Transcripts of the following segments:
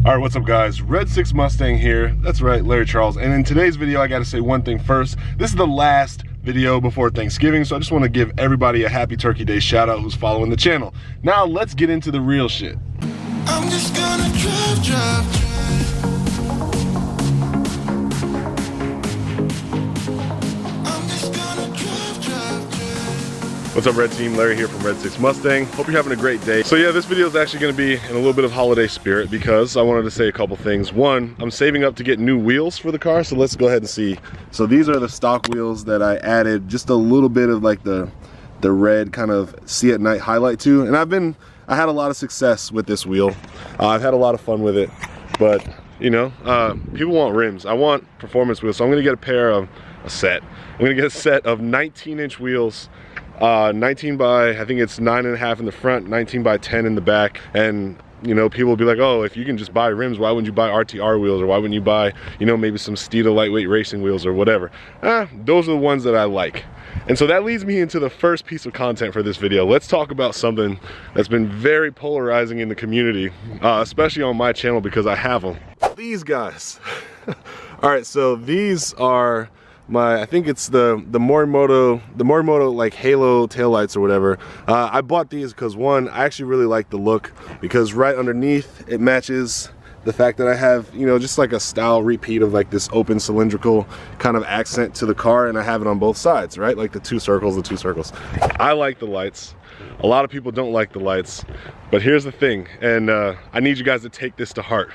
All right, what's up guys? Red 6 Mustang here. That's right, Larry Charles. And in today's video, I gotta say one thing first. This is the last video before Thanksgiving, so I just wanna give everybody a happy Turkey Day shout out who's following the channel. Now let's get into the real shit. I'm just gonna drive. What's up Red Team? Larry here from Red 6 Mustang. Hope you're having a great day. So yeah, this video is actually gonna be in a little bit of holiday spirit because I wanted to say a couple things. One, I'm saving up to get new wheels for the car, so let's go ahead and see. So these are the stock wheels that I added just a little bit of like the red kind of see at night highlight to. And I had a lot of success with this wheel. I've had a lot of fun with it, but you know, people want rims. I want performance wheels, so I'm gonna get I'm gonna get a set of 19-inch wheels. 19 by, I think it's 9.5 in the front, 19 by 10 in the back. And you know, people will be like, oh, if you can just buy rims, why wouldn't you buy RTR wheels, or why wouldn't you buy, you know, maybe some Steeda lightweight racing wheels or whatever. Those are the ones that I like. And so that leads me into the first piece of content for this video. Let's talk about something that's been very polarizing in the community, especially on my channel because I have them. These guys. All right, so these are I think it's the Morimoto like halo taillights or whatever. I bought these because one, I actually really like the look because right underneath it matches the fact that I have, you know, just like a style repeat of like this open cylindrical kind of accent to the car, and I have it on both sides, right? Like the two circles. I like the lights. A lot of people don't like the lights, but here's the thing, and I need you guys to take this to heart.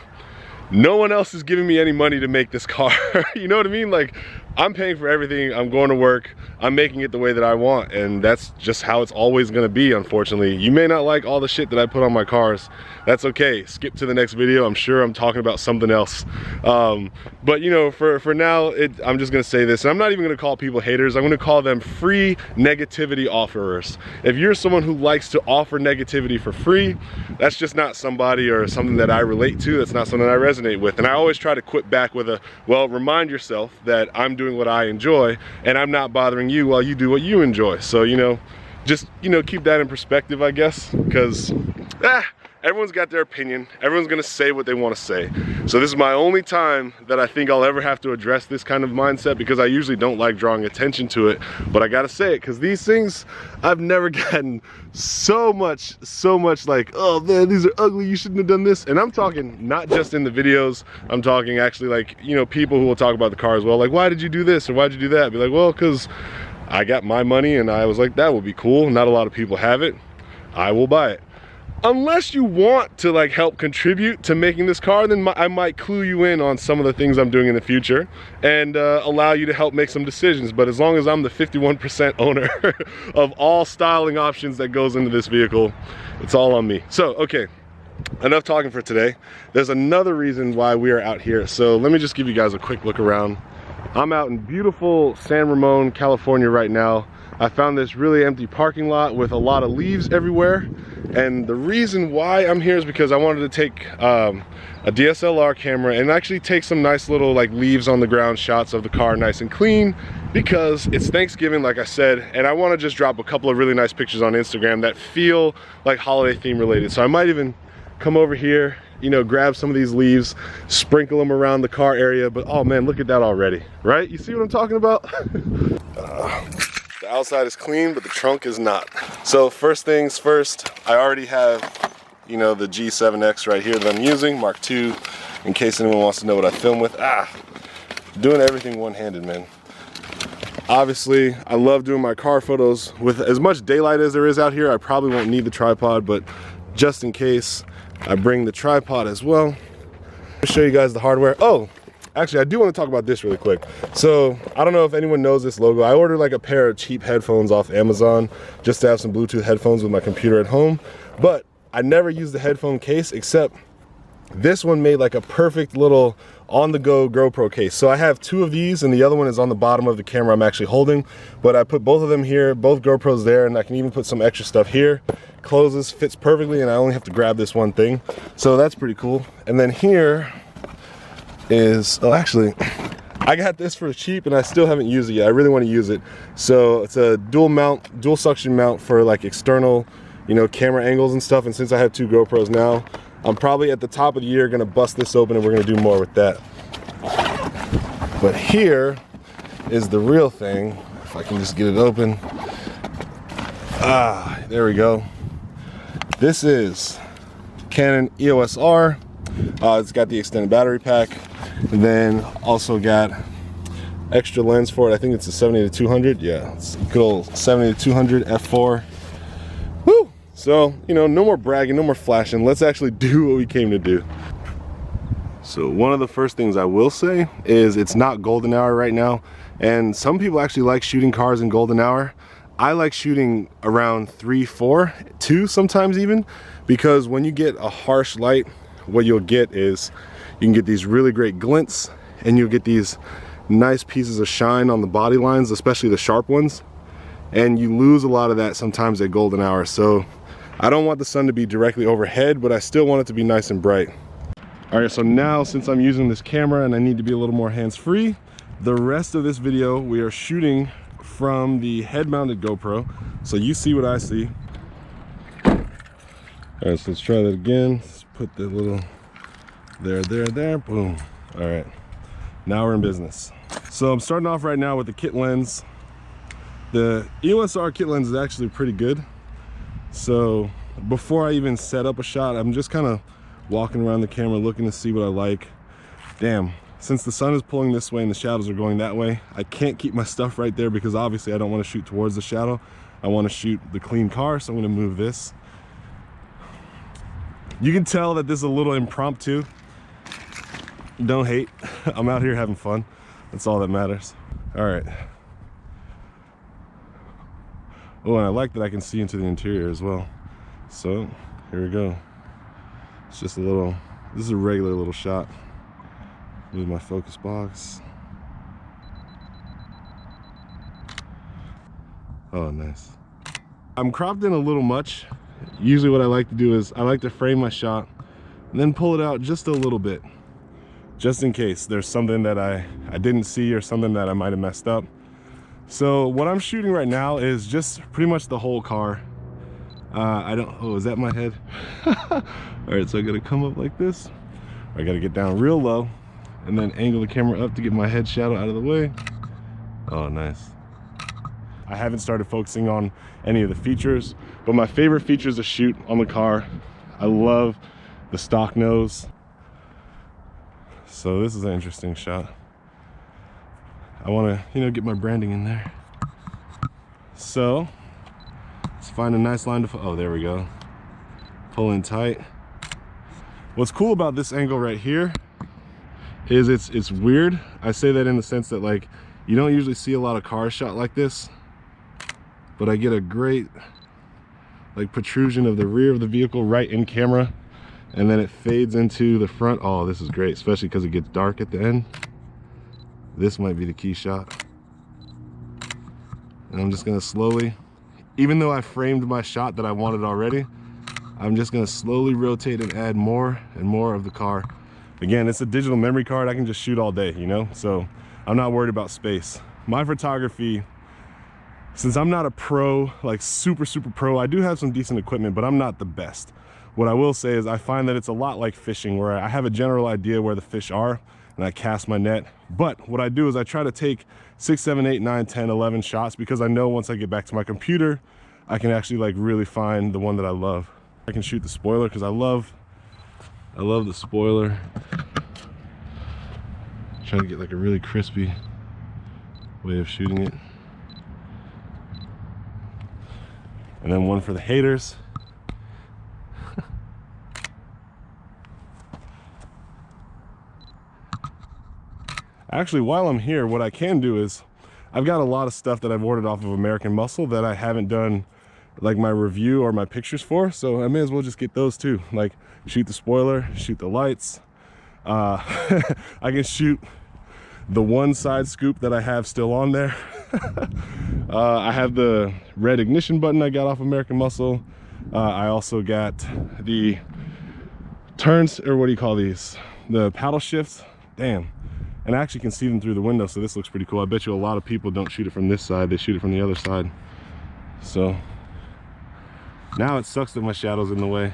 No one else is giving me any money to make this car. You know what I mean? Like, I'm paying for everything, I'm going to work, I'm making it the way that I want, and that's just how it's always gonna be, unfortunately. You may not like all the shit that I put on my cars. That's okay, skip to the next video. I'm sure I'm talking about something else. But you know, for now, I'm just gonna say this, and I'm not even gonna call people haters, I'm gonna call them free negativity offerers. If you're someone who likes to offer negativity for free, that's just not somebody or something that I relate to, that's not something I resonate with. And I always try to quit back with well, remind yourself that I'm doing what I enjoy, and I'm not bothering you while you do what you enjoy. So, you know, just, you know, keep that in perspective, I guess, because everyone's got their opinion. Everyone's gonna say what they want to say. So this is my only time that I think I'll ever have to address this kind of mindset, because I usually don't like drawing attention to it, but I gotta say it because these things, I've never gotten so much like, oh man, these are ugly, you shouldn't have done this. And I'm talking not just in the videos, I'm talking actually like, you know, people who will talk about the car as well, like, why did you do this or why did you do that? Be like, well, because I got my money and I was like, that would be cool. Not a lot of people have it. I will buy it. Unless you want to like help contribute to making this car, then I might clue you in on some of the things I'm doing in the future and allow you to help make some decisions. But as long as I'm the 51% owner of all styling options that goes into this vehicle, it's all on me. So, okay, enough talking for today. There's another reason why we are out here. So let me just give you guys a quick look around. I'm out in beautiful San Ramon, California right now. I found this really empty parking lot with a lot of leaves everywhere. And the reason why I'm here is because I wanted to take a DSLR camera and actually take some nice little like leaves on the ground shots of the car nice and clean, because it's Thanksgiving, like I said, and I want to just drop a couple of really nice pictures on Instagram that feel like holiday theme related. So I might even come over here, you know, grab some of these leaves, sprinkle them around the car area. But oh man, look at that already, right? You see what I'm talking about? The outside is clean, but the trunk is not. So first things first, I already have, you know, the G7X right here that I'm using, Mark II, in case anyone wants to know what I film with. Doing everything one-handed, man. Obviously, I love doing my car photos with as much daylight as there is out here. I probably won't need the tripod, but just in case, I bring the tripod as well. I'll show you guys the hardware. Oh, actually, I do want to talk about this really quick. So, I don't know if anyone knows this logo. I ordered like a pair of cheap headphones off Amazon just to have some Bluetooth headphones with my computer at home. But I never used the headphone case, except this one made like a perfect little on-the-go GoPro case. So I have two of these, and the other one is on the bottom of the camera I'm actually holding. But I put both of them here, both GoPros there, and I can even put some extra stuff here. Closes, fits perfectly, and I only have to grab this one thing. So that's pretty cool. And then here is, oh actually, I got this for cheap and I still haven't used it yet. I really want to use it. So it's a dual suction mount for like external, you know, camera angles and stuff. And since I have two GoPros now, I'm probably at the top of the year gonna bust this open and we're gonna do more with that. But here is the real thing. If I can just get it open. Ah, there we go. This is Canon EOS R. It's got the extended battery pack, and then also got extra lens for it. I think it's a 70-200. Yeah, it's a good old 70-200 f4. Woo! So, you know, no more bragging, no more flashing. Let's actually do what we came to do. So one of the first things I will say is it's not golden hour right now, and some people actually like shooting cars in golden hour. I like shooting around 3, 4, 2 sometimes even, because when you get a harsh light, what you'll get is you can get these really great glints, and you'll get these nice pieces of shine on the body lines, especially the sharp ones, and you lose a lot of that sometimes at golden hour. So I don't want the sun to be directly overhead, but I still want it to be nice and bright. All right, so now since I'm using this camera and I need to be a little more hands-free, the rest of this video we are shooting from the head-mounted GoPro, so you see what I see. All right, so let's try that again. Let's put the little there, boom. All right, now we're in business. So I'm starting off right now with the kit lens. The EOS R kit lens is actually pretty good. So before I even set up a shot, I'm just kind of walking around the camera looking to see what I like. Damn, since the sun is pulling this way and the shadows are going that way, I can't keep my stuff right there because obviously I don't want to shoot towards the shadow. I want to shoot the clean car, so I'm going to move this. You can tell that this is a little impromptu. Don't hate. I'm out here having fun. That's all that matters. All right. Oh, and I like that I can see into the interior as well. So here we go. It's just a little, this is a regular little shot. Move my focus box. Oh, nice. I'm cropped in a little much. Usually what I like to do is I like to frame my shot and then pull it out just a little bit, just in case there's something that I didn't see or something that I might have messed up. So what I'm shooting right now is just pretty much the whole car. Oh, is that my head? All right, so I gotta come up like this. I gotta get down real low and then angle the camera up to get my head shadow out of the way. Oh, nice. I haven't started focusing on any of the features, but my favorite features to shoot on the car, I love the stock nose. So this is an interesting shot. I want to, you know, get my branding in there. So let's find a nice line to, oh, there we go. Pull in tight. What's cool about this angle right here is it's weird. I say that in the sense that, like, you don't usually see a lot of cars shot like this, but I get a great, like, protrusion of the rear of the vehicle right in camera, and then it fades into the front. Oh, this is great, especially because it gets dark at the end. This might be the key shot. And I'm just gonna slowly, even though I framed my shot that I wanted already, I'm just gonna slowly rotate and add more and more of the car. Again, it's a digital memory card. I can just shoot all day, you know? So I'm not worried about space. My photography, since I'm not a pro, like super pro, I do have some decent equipment, but I'm not the best. What I will say is I find that it's a lot like fishing, where I have a general idea where the fish are and I cast my net. But what I do is I try to take 6, 7, 8, 9, 10, 11 shots, because I know once I get back to my computer, I can actually, like, really find the one that I love. I can shoot the spoiler because I love the spoiler. Trying to get like a really crispy way of shooting it. And then one for the haters. Actually, while I'm here, what I can do is I've got a lot of stuff that I've ordered off of American Muscle that I haven't done like my review or my pictures for, so I may as well just get those too. Like, shoot the spoiler, shoot the lights. I can shoot the one side scoop that I have still on there. I have the red ignition button I got off American Muscle. I also got the turns, or what do you call these? The paddle shifts. Damn. And I actually can see them through the window, so this looks pretty cool. I bet you a lot of people don't shoot it from this side, they shoot it from the other side. So now it sucks that my shadow's in the way.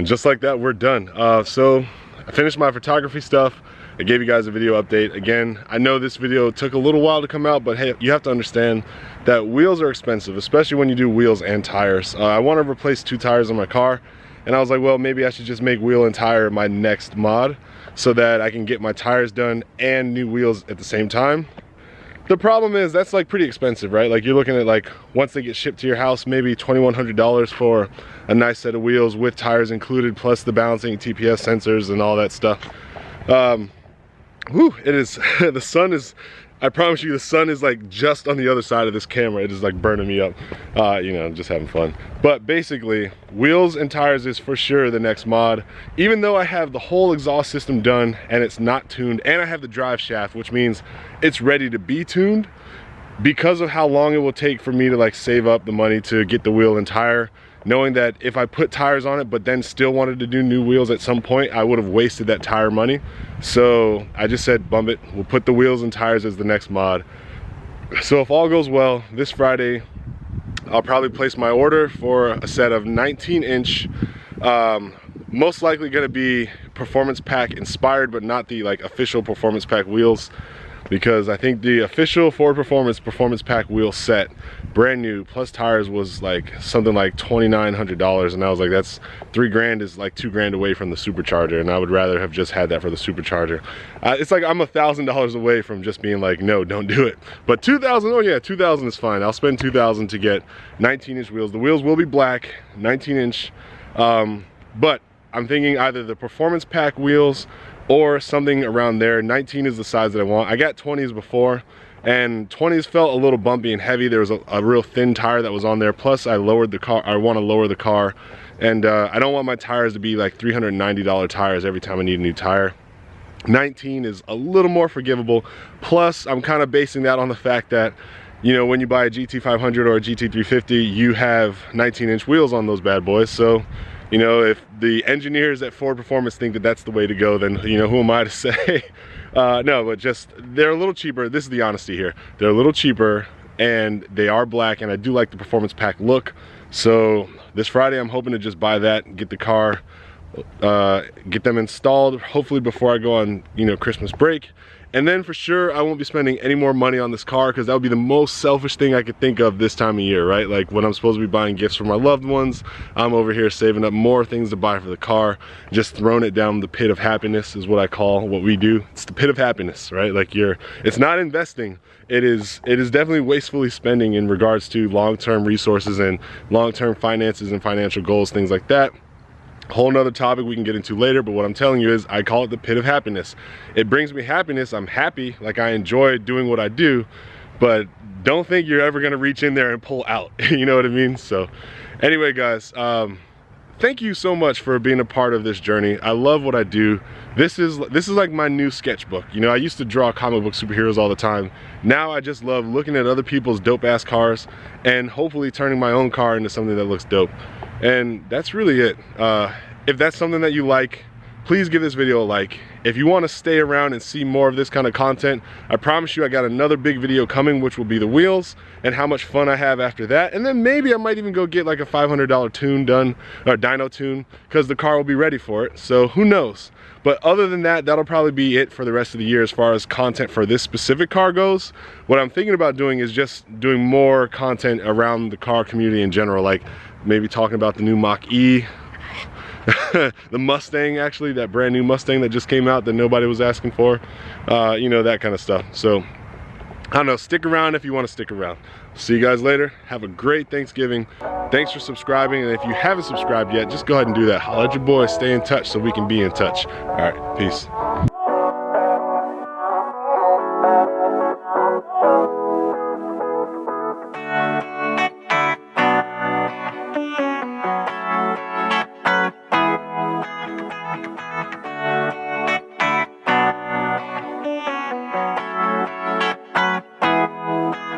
And just like that, we're done. So I finished my photography stuff. I gave you guys a video update. Again, I know this video took a little while to come out, but hey, you have to understand that wheels are expensive, especially when you do wheels and tires. I want to replace 2 tires on my car, and I was like, well, maybe I should just make wheel and tire my next mod so that I can get my tires done and new wheels at the same time. The problem is that's like pretty expensive, right? Like you're looking at, like, once they get shipped to your house, maybe $2,100 for a nice set of wheels with tires included, plus the balancing TPS sensors and all that stuff. Whew, it is, the sun is, I promise you, the sun is like just on the other side of this camera. It is like burning me up. You know, just having fun. But basically, wheels and tires is for sure the next mod. Even though I have the whole exhaust system done and it's not tuned, and I have the drive shaft, which means it's ready to be tuned, because of how long it will take for me to like save up the money to get the wheel and tire, knowing that if I put tires on it but then still wanted to do new wheels at some point, I would have wasted that tire money. So I just said, bump it, we'll put the wheels and tires as the next mod. So if all goes well, this Friday I'll probably place my order for a set of 19-inch, most likely going to be Performance Pack inspired, but not the like official Performance Pack wheels, because I think the official Ford Performance Pack wheel set, brand new plus tires, was like something like $2,900, and I was like, that's $3,000 is like $2,000 away from the supercharger, and I would rather have just had that for the supercharger. It's like I'm $1,000 away from just being like, no, don't do it. But 2,000, oh yeah, 2,000 is fine. I'll spend 2,000 to get 19-inch wheels. The wheels will be black, 19-inch, but I'm thinking either the Performance Pack wheels or something around there. 19 is the size that I want. I got 20s before, and 20s felt a little bumpy and heavy. There was a real thin tire that was on there. Plus I lowered the car, I want to lower the car, and I don't want my tires to be like $390 tires every time I need a new tire. 19 is a little more forgivable. Plus I'm kind of basing that on the fact that, you know, when you buy a GT500 or a GT350, you have 19-inch wheels on those bad boys. So, you know, if the engineers at Ford Performance think that that's the way to go, then, you know, who am I to say? No, but just, they're a little cheaper. This is the honesty here. They're a little cheaper, and they are black, and I do like the Performance Pack look. So this Friday, I'm hoping to just buy that, get the car, get them installed, hopefully before I go on, you know, Christmas break. And then for sure, I won't be spending any more money on this car, because that would be the most selfish thing I could think of this time of year, right? Like when I'm supposed to be buying gifts for my loved ones, I'm over here saving up more things to buy for the car, just throwing it down the pit of happiness is what I call what we do. It's the pit of happiness, right? Like it's not investing. It is definitely wastefully spending in regards to long-term resources and long-term finances and financial goals, things like that. Whole nother topic we can get into later, but what I'm telling you is I call it the pit of happiness. It brings me happiness. I'm happy, like I enjoy doing what I do, but don't think you're ever gonna reach in there and pull out. You know what I mean? So anyway, guys, thank you so much for being a part of this journey. I love what I do. This is like my new sketchbook. You know, I used to draw comic book superheroes all the time. Now I just love looking at other people's dope ass cars and hopefully turning my own car into something that looks dope. And that's really it. If that's something that you like, please give this video a like. If you want to stay around and see more of this kind of content, I promise you I got another big video coming, which will be the wheels and how much fun I have after that. And then maybe I might even go get like a $500 tune done, or dyno tune, because the car will be ready for it. So who knows? But other than that, that'll probably be it for the rest of the year as far as content for this specific car goes. What I'm thinking about doing is just doing more content around the car community in general, like maybe talking about the new Mach-E, the Mustang, actually, that brand new Mustang that just came out that nobody was asking for, you know, that kind of stuff. So I don't know, stick around if you want to stick around. See you guys later. Have a great Thanksgiving. Thanks for subscribing, and if you haven't subscribed yet, just go ahead and do that. Holla at your boy, stay in touch so we can be in touch. All right, peace.